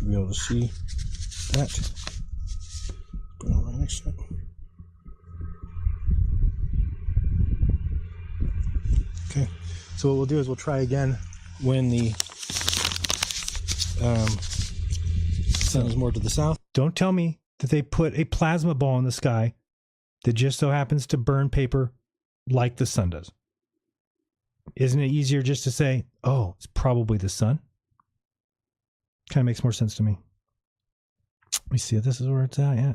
should be able to see that. Put it right next to it. Okay, so what we'll do is we'll try again when the sun is more to the south. Don't tell me that they put a plasma ball in the sky that just so happens to burn paper like the sun does. Isn't it easier just to say, oh, it's probably the sun? Kind of makes more sense to me. Let me see if this is where it's at, yeah.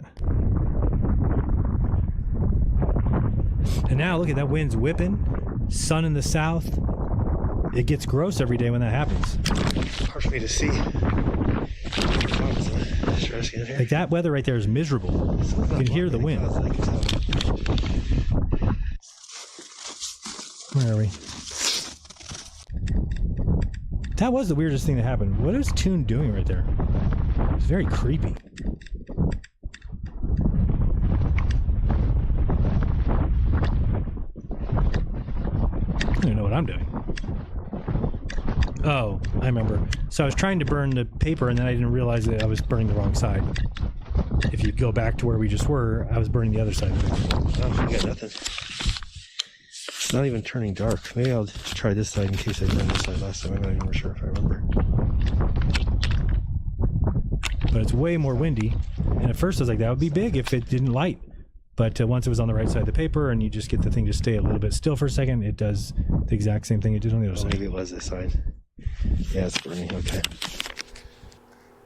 And now look at that, wind's whipping, sun in the south. It gets gross every day when that happens. Hard for me to see. Like that weather right there is miserable. You can hear the wind. Where are we? That was the weirdest thing that happened. What is Toon doing right there? It's very creepy. I don't even know what I'm doing. Oh, I remember. So I was trying to burn the paper and then I didn't realize that I was burning the wrong side. If you go back to where we just were, I was burning the other side of it. Oh, I got nothing. It's not even turning dark. Maybe I'll try this side in case I burned this side last time. I'm not even sure if I remember. But it's way more windy. And at first I was like, that would be big if it didn't light. But once it was on the right side of the paper and you just get the thing to stay a little bit still for a second, it does the exact same thing it did on the other side. Maybe it was this side. Yeah, it's burning. Okay.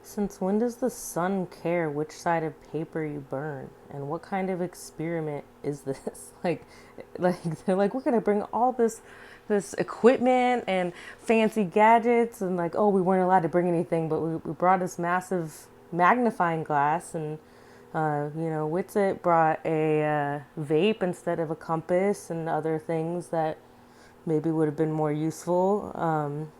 Since when does the sun care which side of paper you burn? And what kind of experiment is this? Like they're like, we're gonna bring all this equipment and fancy gadgets, and like, oh, we weren't allowed to bring anything, but we brought this massive magnifying glass, and Witsit brought a vape instead of a compass and other things that maybe would have been more useful.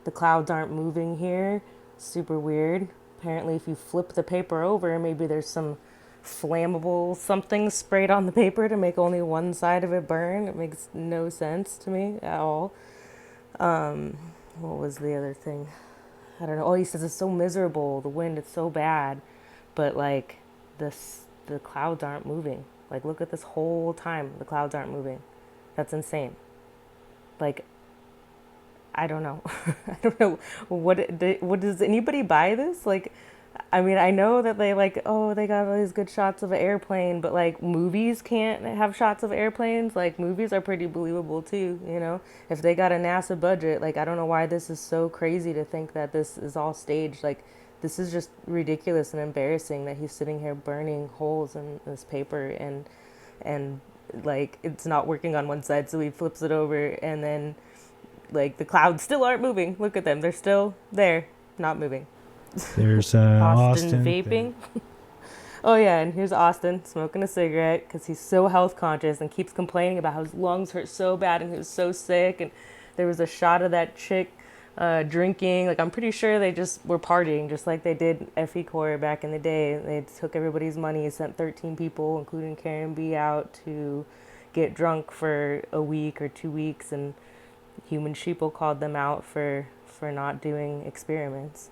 The clouds aren't moving here. Super weird. Apparently if you flip the paper over, maybe there's some flammable something sprayed on the paper to make only one side of it burn. It makes no sense to me at all. What was the other thing? I don't know. Oh, he says it's so miserable. The wind is so bad. But like the clouds aren't moving. Like look at this whole time. The clouds aren't moving. That's insane. Like, I don't know. I don't know. What does anybody buy this? Like, I mean, I know that they like, oh, they got all these good shots of an airplane, but like movies can't have shots of airplanes. Like movies are pretty believable too, you know? If they got a NASA budget, like I don't know why this is so crazy to think that this is all staged. Like this is just ridiculous and embarrassing that he's sitting here burning holes in this paper and like it's not working on one side, so he flips it over and then like the clouds still aren't moving. Look at them. They're still there, not moving. There's Austin vaping. Oh yeah, and here's Austin smoking a cigarette because he's so health conscious and keeps complaining about how his lungs hurt so bad and he was so sick. And there was a shot of that chick drinking. Like I'm pretty sure they just were partying just like they did FE Core back in the day. They took everybody's money, sent 13 people, including Karen B, out to get drunk for a week or 2 weeks, and Human Sheeple called them out for not doing experiments.